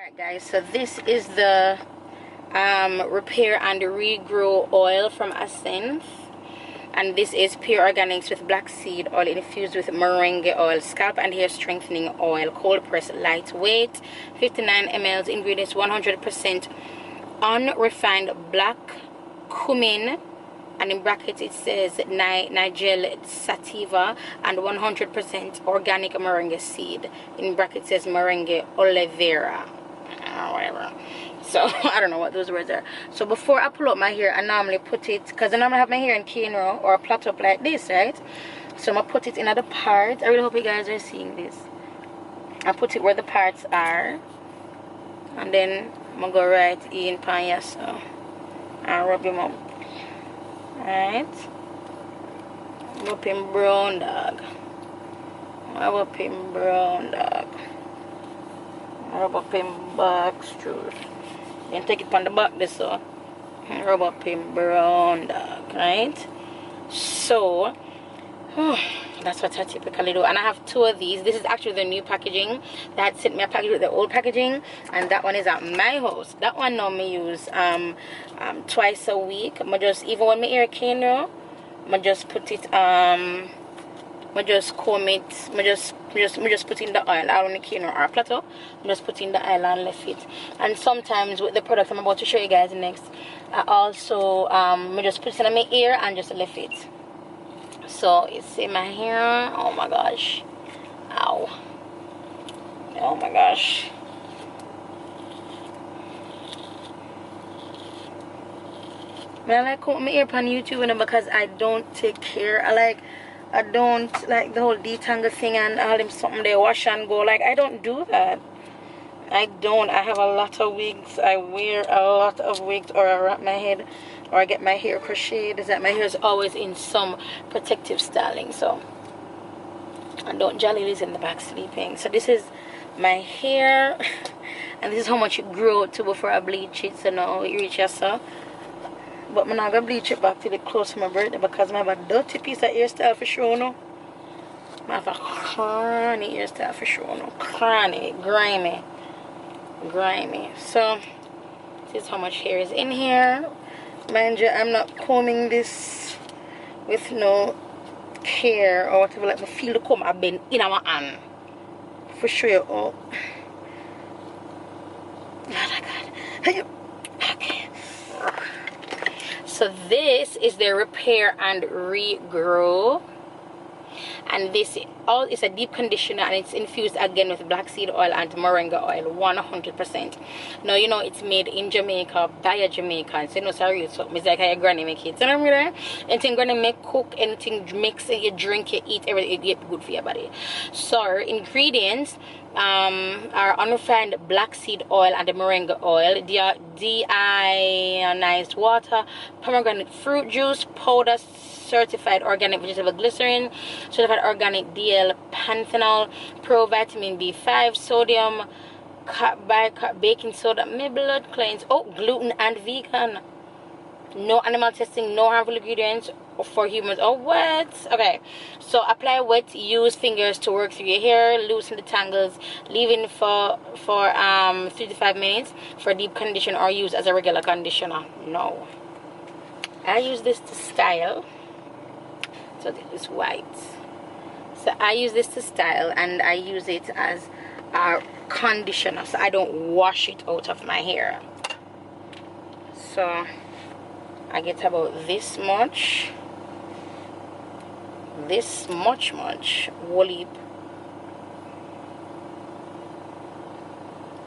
Alright guys, so this is the repair and regrow oil from Assenth, and this is pure organics with black seed oil infused with moringa oil, scalp and hair strengthening oil, cold press, lightweight, 59 ml. Ingredients: 100% unrefined black cumin, and in brackets it says Nigel sativa, and 100% organic moringa seed. In brackets it says moringa olivera, whatever. So I don't know what those words are. So before I pull up my hair, I normally put it, because I normally have my hair in cane row or plait up like this, right? So I'm gonna put it in the part. I really hope you guys are seeing this. I put it where the parts are, and then I'm gonna go right in pan, so I'll rub him up. Alright, rub him brown, dog. Rub him brown, dog. Rub up him back straight. Then take it from the back this, so rub up him brown, dog. Right? So that's what I typically do. And I have two of these. This is actually the new packaging. They had sent me a package with the old packaging, and that one is at my house. That one now me use twice a week. I just, even when my hair cane now, I just put it I just comb it. I just put in the oil. I don't cane or plateau. I just put in the oil and left it. And sometimes with the product I'm about to show you guys next, I also I just put it in my ear and just left it. So it's in my hair. Oh my gosh. Ow. Oh my gosh. I like comb my hair on YouTube because I don't take care. I don't like the whole detangle thing and all them something they wash and go. Like, I don't do that. I don't. I have a lot of wigs. I wear a lot of wigs, or I wrap my head, or I get my hair crocheted. Is that my hair is always in some protective styling, so I don't. Jolly is in the back sleeping. So this is my hair, and this is how much it grew to before I bleach it. So now it reaches so. But I'm not gonna bleach it back till it close to my birthday because I have a dirty piece of hairstyle for sure now. I have a cranny hairstyle for sure now. Cranny, grimy. So this is how much hair is in here. Mind you, I'm not combing this with no care or whatever. Like, I feel the comb I've been in my hand for sure. Oh my god. Okay. So this is the repair and regrow, and this all is a deep conditioner, and it's infused again with black seed oil and moringa oil, 100%. Now you know it's made in Jamaica by a Jamaican, so you know sorry, so it's like how your granny make it. So you know, anything granny make, cook, anything mix it, you drink, you eat, everything, it get good for your body. So ingredients are unrefined black seed oil and the moringa oil, deionized water, pomegranate fruit juice powder, certified organic vegetable glycerin, certified organic DL panthenol, pro vitamin B5, sodium baking soda, my blood cleanse, gluten and vegan, no animal testing, no harmful ingredients for humans. Oh, what? Okay, so apply wet, use fingers to work through your hair, loosen the tangles, leaving for 3 to 5 minutes for deep condition, or use as a regular conditioner. No, I use this to style. So this is white. So I use this to style, and I use it as a conditioner, so I don't wash it out of my hair. So I get about this much whole heap.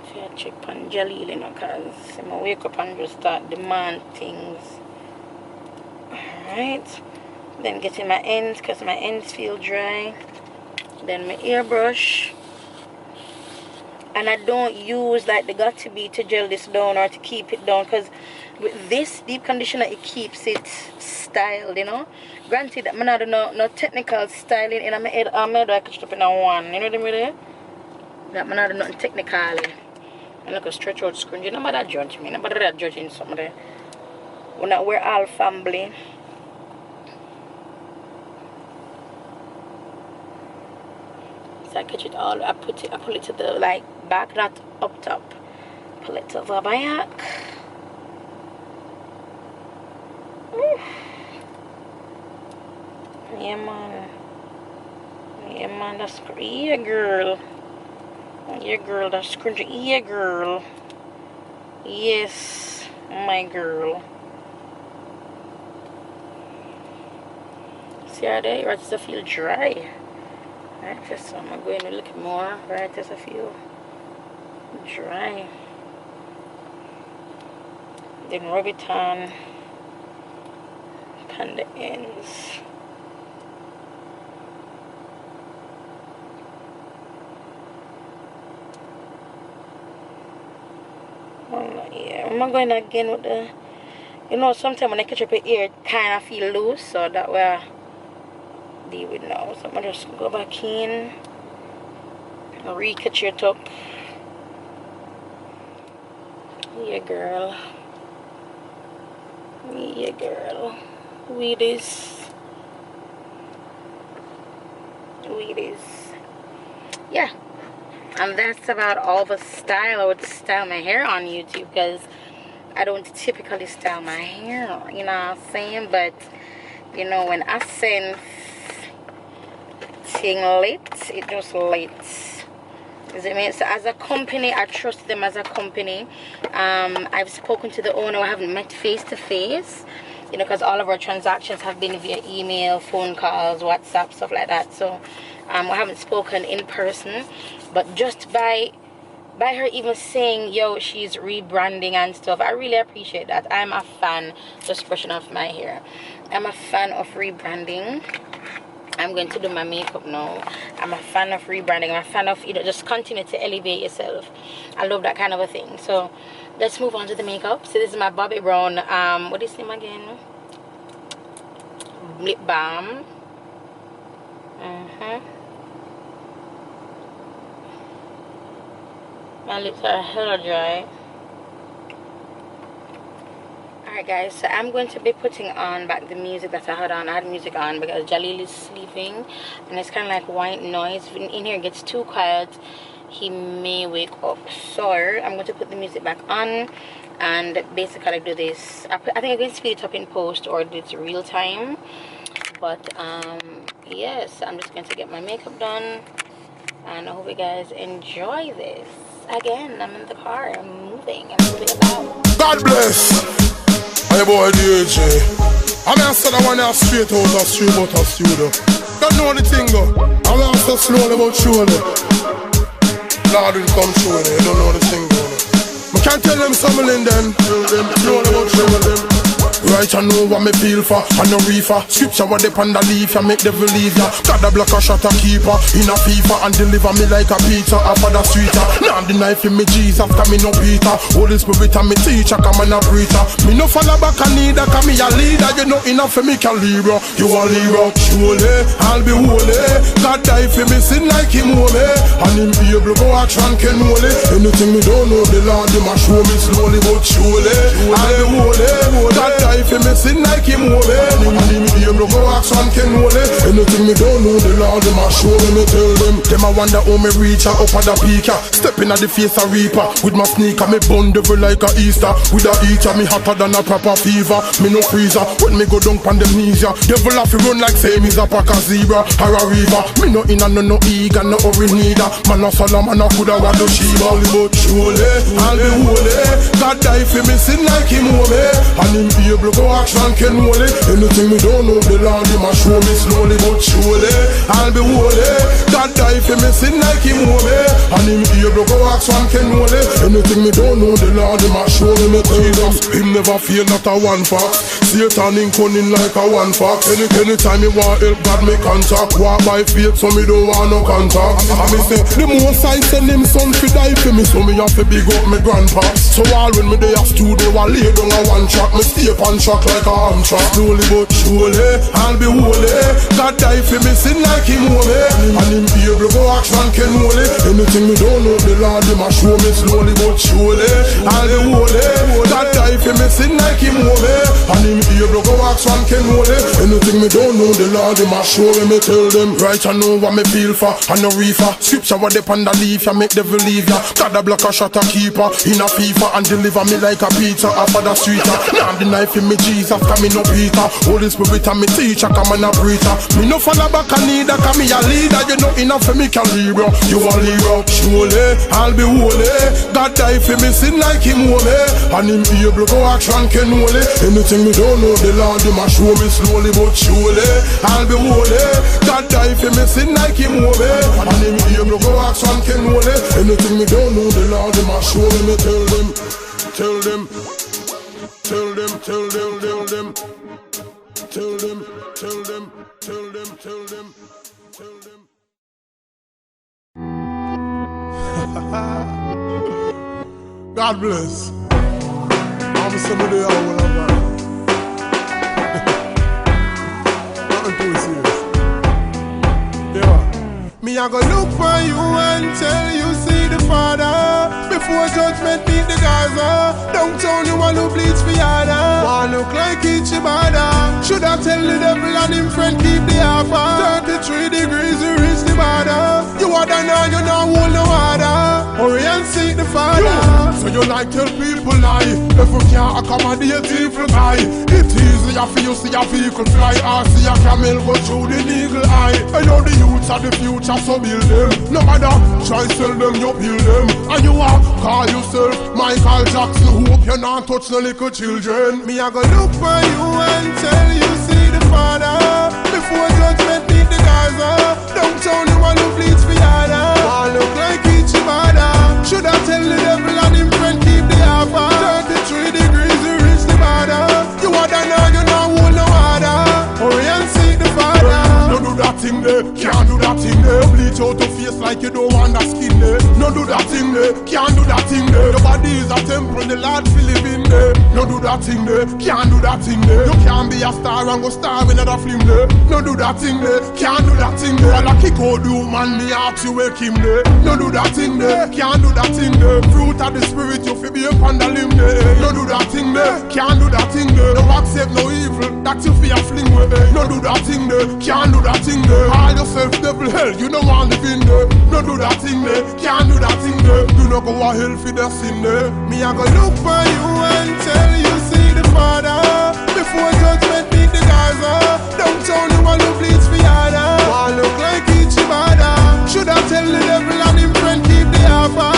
If I check on jelly, you know, because I wake up and just start demand things. Alright, then getting my ends, because my ends feel dry. Then my airbrush, and I don't use like the got to be to gel this down or to keep it down, because with this deep conditioner it keeps it styled, you know. Granted, I'm not no technical styling in my head. I'm not like up in a one, you know what I mean? That I'm not nothing technically. I like a stretch out screen. You know about that judge me. Nobody that judging somebody. We're all family. So I catch it all. I pull it to the like back, not up top. pull it over back. Yeah man. Yeah man, that's yeah girl. Yeah girl, that's cringy. Yeah girl. Yes, my girl. See how they right to feel dry. Right, just I'm going to look more right as I feel dry. Then rub it on the ends. Yeah, I'm not going again with the, you know, sometimes when I catch up your ear, it kind of feel loose, so that way I deal with now. So I'm gonna just go back in and re-catch your top. Yeah, girl. Yeah, girl. We this. Yeah. And that's about all the style I would style my hair on YouTube, because I don't typically style my hair, you know what I'm saying? But, you know, when Assenth thing lit, it just lit. Does it mean? So as a company, I trust them as a company. I've spoken to the owner. I haven't met face to face, you know, because all of our transactions have been via email, phone calls, WhatsApp, stuff like that. So I haven't spoken in person. But just by her even saying, yo, she's rebranding and stuff, I really appreciate that. I'm a fan, just brushing off my hair. I'm a fan of rebranding. I'm going to do my makeup now. I'm a fan of rebranding. I'm a fan of, you know, just continue to elevate yourself. I love that kind of a thing. So let's move on to the makeup. So this is my Bobbi Brown, what is his name again? Lip balm. My lips are hella dry. Alright guys, so I'm going to be putting on back the music that I had on. I had music on because Jalil is sleeping and it's kind of like white noise. When in here gets too quiet, he may wake up. So I'm going to put the music back on and basically do this. I think I'm going to speed it up in post or do it real time. But yes, I'm just going to get my makeup done and I hope you guys enjoy this. Again, I'm in the car, I'm moving about. God bless. Hey boy DJ, I'm answer the one that's straight out of street out of studio. Don't know the thing though. I'm answer slowly but surely. Lord will come through it, you don't know the thing though. I can't tell them something then. Slowly but surely. Right, I know what me feel for, I no reefer. Scripture what they pan the leaf, I make devil leave ya. God a block a shot a keeper, in a FIFA and deliver me like a pizza off of the streeter. Now I'm the knife in me Jesus, cause me no Peter. Holy Spirit and me teacher, come and a preacher. Me no follow back a neither, cause me a leader. You know enough for me can Libra. You a Libra, surely, I'll be holy. God die for me sin like him holy. And him be able to go action can holy. Anything me don't know, the Lord him a show me slowly but surely. I'll be holy. God die if you missing like him over, him able to go action can holy. Anything me don't know, the Lord them a show me tell them. Them a wonder how me reach up at the peak. Stepping at the face a reaper. With my sneaker me bun devil like a Easter. With a eater me hotter than a proper fever. Me no freezer when me go down pandemnesia. Devil have to run like same is a pack a zebra or a river. Me no in and no eager, no hurry neither. Man a Solomon a coulda want to Shiva. Only but surely, I'll be holy. God die for me sin like him over. And him be able go action can holy. Anything me don't know, the Lord him a show me slowly but surely. I'll be holy. God die for me sin like him holy. And him be able go action can holy. Anything me don't know, the Lord him a show me Jesus. Him never feel not a one fox. Satan in cunning like a one fox. Anytime me want help God me contact. Walk by faith so me don't want no contact. And me say the most I send him son fi die for me, so me have to big up me grandpa. So all when me dey a studio I lay down a one track. Me stay on track like a arm track. Slowly but surely, I'll be holy. God die for me sin like him holy. And him be able to go action can holy. Anything me don't know, the Lord him a show me slowly but surely. I'll be holy. God die for for me sin like him over. And him able go ask one can hold it. Anything me don't know, the Lord him a show me tell them. Right I know what me feel for, and no reefer. Scripture what depend on leaf, ya make devil leave ya. God a block a shot a keeper, in a FIFA, and deliver me like a pizza off of the street. Now the knife in me Jesus, come me no Peter. Holy Spirit and me teacher, come and a preacher. Me no follow back a neither, come me a leader. You know enough for me can libra. You a libra, surely I'll be holy. God die for me sin like him holy, and him able go action can holy. Anything me don't know, the Lord him a show me slowly but surely I'll be holy. God die for me sin like him holy, and him able go action can holy. Anything me don't know, the Lord him a show me tell them, tell them, tell them, tell them, tell them, tell them, tell them, tell them, tell them, tell them. God bless. I'm somebody I will have nothing too serious. Yeah. Me I go look for you and tell you see the Father. Before judgment meet the Gaza. Downtown you want to bleach for yada. Want look like each bada. Should I tell the devil and him friend keep the offer. 33 degrees you reach the border. You are the now you know hold no water. Hurry and seek the Father. So you like tell people lie. If you can't accommodate evil eye. It's easier for you see a vehicle fly. Or see a camel go through the eagle eye. I know the youths are the future, so build them. No matter try sell them, you build them. And you are call yourself Michael Jackson. Hope you not touch no little children. Me I go look for you and tell you see the Father. Before judgment meet the Gaza. Downtown you want to bleach for yada. Want look like each bada. Should I tell the devil and him friend keep the offer. 33 degrees you reach the border. You are the now you know hold no water. Hurry and seek the Father. Don't do that thing there, can't do that thing there. Bleach out your face like you don't want that skin there. No do that thing there, can't do that thing there. Your body is a temple, the Lord feel live in there. No do that thing there, can't do that thing there. You can't be a star and go star in another film there. No do that thing there, can't do that thing there. All I kick out you man, me ask you wake him there. No do that thing there, can't do that thing there. Fruit of the spirit, you feel be up on the limb there. No do that thing there, can't do that thing there. Don't accept no evil, that you feel a fling with. No do that thing there, can't do that thing there. All yourself devil hell, you don't want to live in there. No do that thing there, can't do that thing there. You no go a hell for the sin there. Me I go look for you and tell you see the Father. Before judgment meet the Gaza. Downtown you want to bleach for yada. Want look like each bada. Should I tell the devil and him friend keep the offer.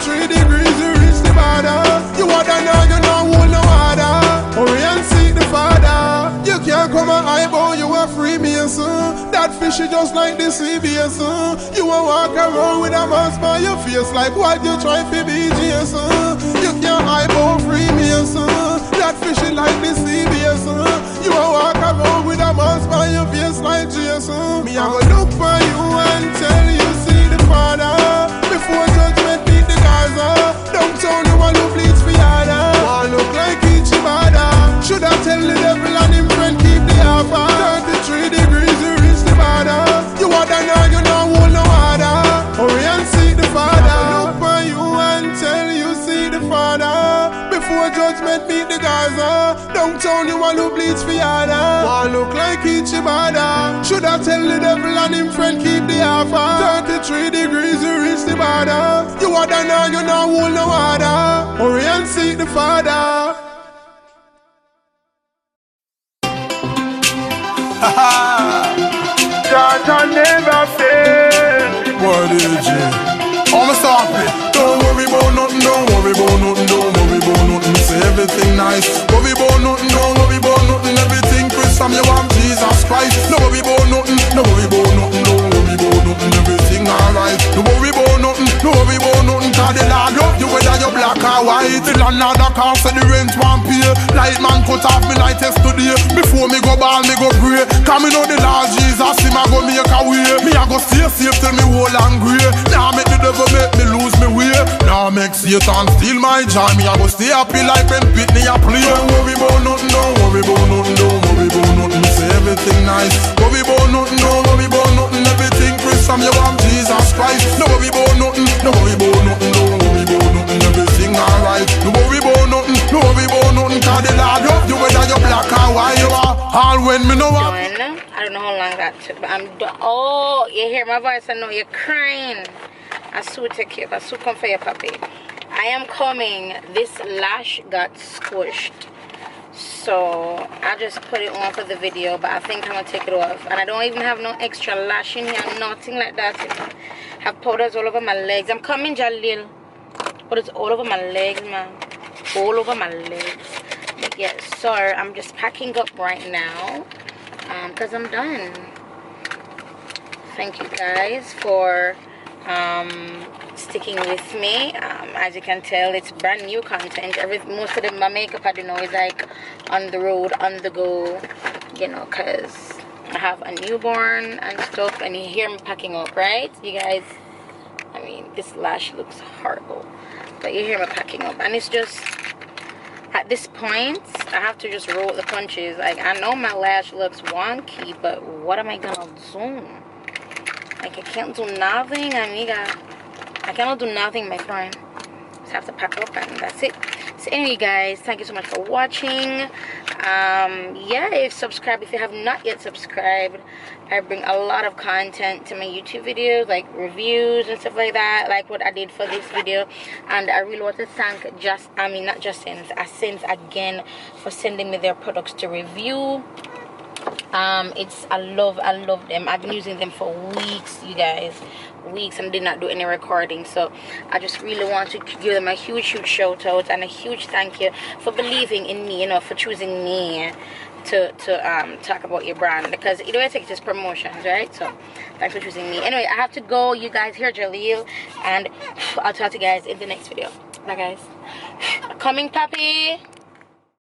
33 degrees you reach the border. You are the now you know hold no water. Hurry and seek the Father. You can't come and eyebrow, you a free son. That fish is just like the CBS son. You a walk around with a mask by your face like what you try to be Jason. You can't eyebrow free me son. That fish is like the CBS son. You a walk around with a mask by your face like Jason. Me I go look for you and tell you see the Father. Before judgment meet the Gaza. Downtown you want to bleach for yada. Want look like each bada. Should I tell the devil and him friend keep the offer. 33 degrees you reach the border. You are the now you know hold no water. Hurry and seek the Father. I look for you and tell you see the Father. Before judgment meet the Gaza. Downtown you want to bleach for yada. Want look like each bada. Should I tell the devil and him friend keep the offer. 33 degrees you reach the border. You are the now you know hold no water. Hurry and seek the Father. Jaja never fail. What is it? I'm sorry. Don't worry about nothing, don't worry about nothing, don't worry about nothing. Say everything nice. Worry about nothing, don't worry about nothing. Everything Chris from you want Jesus Christ. No worry about nothing, no worry about nothing, don't worry about nothing. Everything alright. No worry about nothing, no worry about nothing. Cause the Lord love you whether you black or white. The landlord a car say the rent won't pay. Light man cut off me light yesterday. Before me go ball, me go pray. Cause me know the Lord Jesus, him a go make a way. Me a go stay safe till me whole and grey. Now make the devil make me lose me way. Now make Satan steal my joy. Me a go stay happy like when Pitney a play. Don't worry about nothing, don't worry about nothing, don't worry about nothing. Say everything nice. Worry about nothing, don't worry about nothing. Everything Chris from you want Jesus Christ. No worry about nothing, no worry about nothing, don't worry about nothing. Everything alright. No worry about nothing, no worry about nothing. when me know what. Done. I don't know how long that took, but I'm done. Oh, you hear my voice? I know you're crying. I so take care. I so come for your puppy. I am coming. This lash got squished, so I just put it on for the video, but I think I'm gonna take it off. And I don't even have no extra lash in here, nothing like that. I have powders all over my legs. I'm coming, Jalil, but it's all over my legs, man. All over my legs. But yeah, so I'm just packing up right now because I'm done. Thank you guys for sticking with me. As you can tell, it's brand new content. Most of my makeup I do know is like on the road, on the go, you know, because I have a newborn and stuff, and you hear me packing up, right, you guys? I mean, this lash looks horrible, but you hear me packing up, and it's just, at this point, I have to just roll the punches. Like, I know my lash looks wonky, but what am I gonna do? Like, I can't do nothing, amiga. I cannot do nothing, my friend. Just have to pack up, and that's it. So anyway, guys, thank you so much for watching. Yeah, subscribe if you have not yet subscribed. I bring a lot of content to my YouTube videos, like reviews and stuff like that, like what I did for this video. And I really want to thank Assenth again for sending me their products to review. I love them. I've been using them for weeks, you guys, weeks, and did not do any recording. So I just really want to give them a huge shout out and a huge thank you for believing in me, you know, for choosing me to talk about your brand, because either way I take this promotions, right? So thanks for choosing me. Anyway, I have to go, you guys. Here, Jaleel, and I'll talk to you guys in the next video. Bye, guys. Coming, puppy.